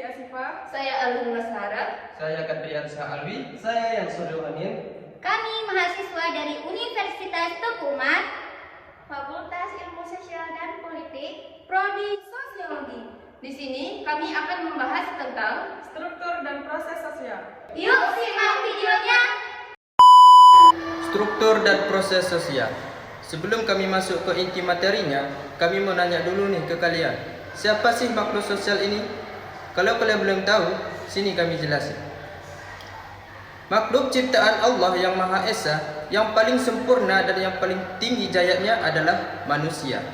Asifa. Saya Alun Masara. Saya Kadriansyah Alwi. Saya yang Suryo Amin. Kami mahasiswa dari Universitas Teguh Umar, Fakultas Ilmu Sosial dan Politik, Prodi Sosiologi. Di sini kami akan membahas tentang Struktur dan proses sosial. Yuk simak videonya. Struktur dan proses sosial. Sebelum kami masuk ke inti materinya, kami mau nanya dulu nih ke kalian. Siapa sih makhluk sosial ini? Kalau kalian belum tahu, sini kami jelasin. Makhluk ciptaan Allah yang Maha Esa, yang paling sempurna dan yang paling tinggi jayanya adalah manusia.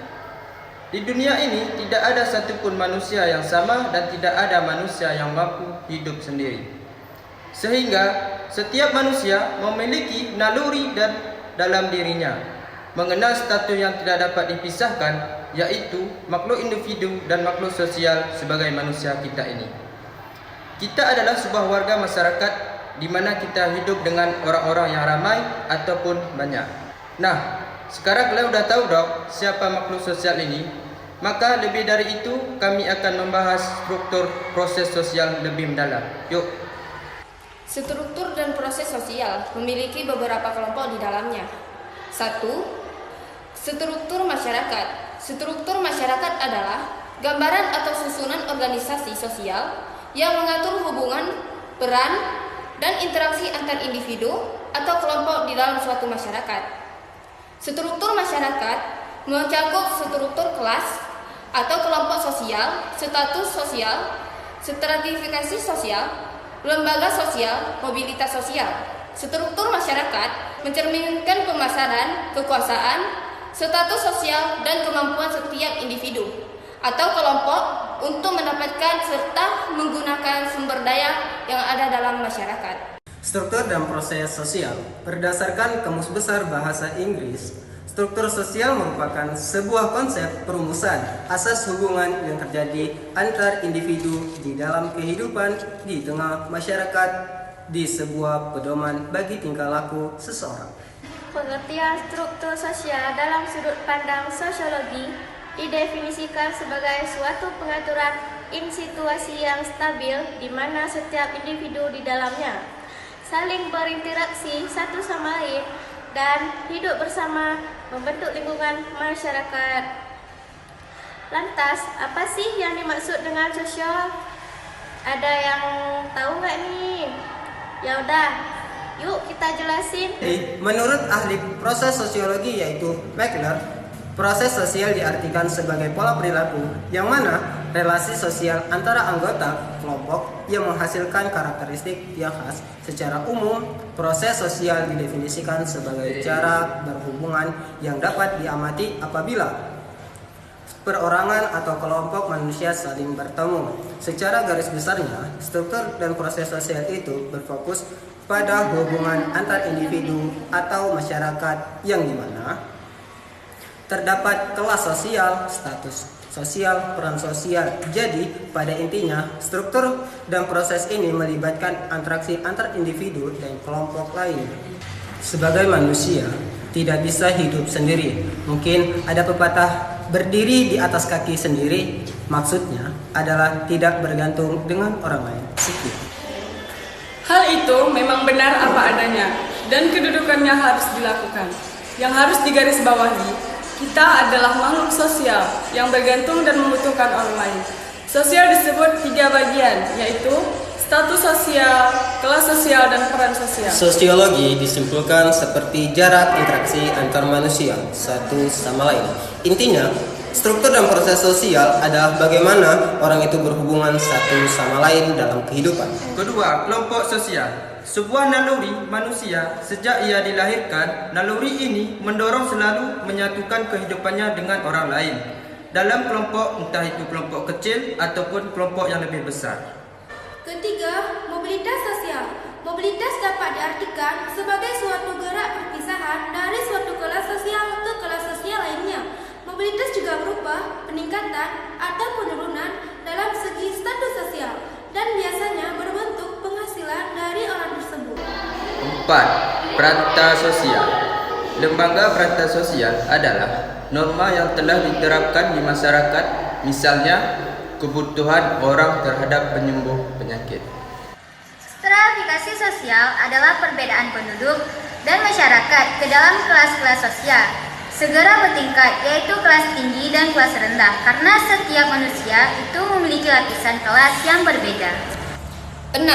Di dunia ini tidak ada satupun manusia yang sama dan tidak ada manusia yang mampu hidup sendiri. Sehingga setiap manusia memiliki naluri dan dalam dirinya, mengenal status yang tidak dapat dipisahkan, yaitu makhluk individu dan makhluk sosial sebagai manusia kita ini. Kita adalah sebuah warga masyarakat di mana kita hidup dengan orang-orang yang ramai ataupun banyak. Nah, sekarang kalian udah tahu dong siapa makhluk sosial ini? Maka lebih dari itu, kami akan membahas struktur proses sosial lebih mendalam. Yuk. struktur dan proses sosial memiliki beberapa kelompok di dalamnya. 1. Struktur masyarakat. Struktur masyarakat adalah gambaran atau susunan organisasi sosial yang mengatur hubungan, peran, dan interaksi antar individu atau kelompok di dalam suatu masyarakat. Struktur masyarakat mencakup struktur kelas atau kelompok sosial, status sosial, stratifikasi sosial, lembaga sosial, mobilitas sosial. Struktur masyarakat mencerminkan pemasaran, kekuasaan, status sosial, dan kemampuan setiap individu atau kelompok untuk mendapatkan serta menggunakan sumber daya yang ada dalam masyarakat. Struktur dan proses sosial. Berdasarkan Kamus Besar Bahasa Inggris, struktur sosial merupakan sebuah konsep perumusan asas hubungan yang terjadi antar individu di dalam kehidupan di tengah masyarakat di sebuah pedoman bagi tingkah laku seseorang. Pengertian struktur sosial dalam sudut pandang sosiologi didefinisikan sebagai suatu pengaturan situasi yang stabil di mana setiap individu di dalamnya saling berinteraksi satu sama lain dan hidup bersama membentuk lingkungan masyarakat. Lantas, apa sih yang dimaksud dengan sosial? Ada yang tahu nggak nih? Ya udah, yuk kita jelasin. Menurut ahli proses sosiologi yaitu Wegner, proses sosial diartikan sebagai pola perilaku yang mana relasi sosial antara anggota kelompok yang menghasilkan karakteristik yang khas. Secara umum, proses sosial didefinisikan sebagai cara berhubungan yang dapat diamati apabila perorangan atau kelompok manusia saling bertemu. Secara garis besarnya, struktur dan proses sosial itu berfokus pada hubungan antar individu atau masyarakat yang dimana terdapat kelas sosial, status sosial, peran sosial. Jadi, pada intinya, struktur dan proses ini melibatkan interaksi antar individu dan kelompok lain. Sebagai manusia, tidak bisa hidup sendiri. Mungkin ada pepatah berdiri di atas kaki sendiri, maksudnya adalah tidak bergantung dengan orang lain. Sekian. Hal itu memang benar apa adanya dan kedudukannya harus dilakukan. Yang harus digarisbawahi, kita adalah makhluk sosial yang bergantung dan membutuhkan orang lain. Sosial disebut 3 bagian, yaitu status sosial, kelas sosial, dan peran sosial. Sosiologi disimpulkan seperti jarak interaksi antar manusia satu sama lain. Intinya, struktur dan proses sosial adalah bagaimana orang itu berhubungan satu sama lain dalam kehidupan. Kedua, kelompok sosial. Sebuah naluri manusia sejak ia dilahirkan, naluri ini mendorong selalu menyatukan kehidupannya dengan orang lain dalam kelompok, entah itu kelompok kecil ataupun kelompok yang lebih besar. Ketiga, mobilitas sosial. Mobilitas dapat diartikan sebagai suatu gerak perpisahan dari suatu kelas sosial ke kelas sosial lainnya. Mobilitas juga berupa peningkatan atau penurunan dalam segi status sosial dan biasanya berbentuk penghasilan dari orang tersebut. 4. Peranta sosial. Lembaga peranta sosial adalah norma yang telah diterapkan di masyarakat, misalnya kebutuhan orang terhadap penyembuh penyakit. Stratifikasi sosial adalah perbedaan penduduk dan masyarakat ke dalam kelas-kelas sosial. Segera bertingkat, yaitu kelas tinggi dan kelas rendah, karena setiap manusia itu memiliki lapisan kelas yang berbeda. 6.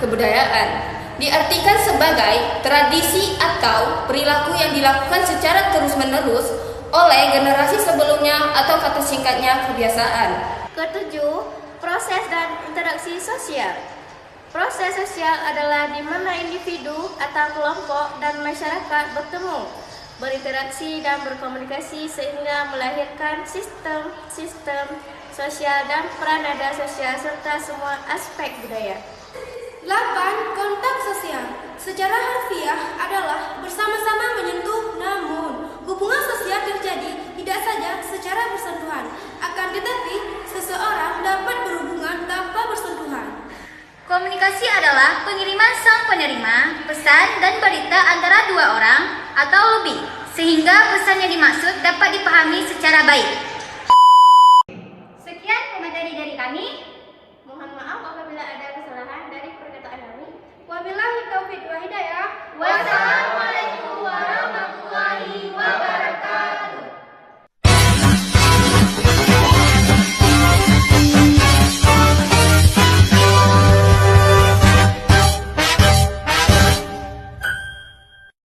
Kebudayaan diartikan sebagai tradisi atau perilaku yang dilakukan secara terus-menerus oleh generasi sebelumnya atau kata singkatnya kebiasaan. Ketujuh, proses dan interaksi sosial. Proses sosial adalah di mana individu atau kelompok dan masyarakat bertemu, berinteraksi dan berkomunikasi sehingga melahirkan sistem sosial dan peranada sosial serta semua aspek budaya. 8. Kontak sosial. Secara harfiah adalah bersama-sama menyentuh, namun hubungan sosial terjadi tidak saja secara bersentuhan, akan tetapi seseorang dapat berhubungan tanpa bersentuhan. Komunikasi adalah pengiriman sang penerima, pesan dan berita antara dua orang atau lebih, sehingga pesan yang dimaksud dapat dipahami secara baik.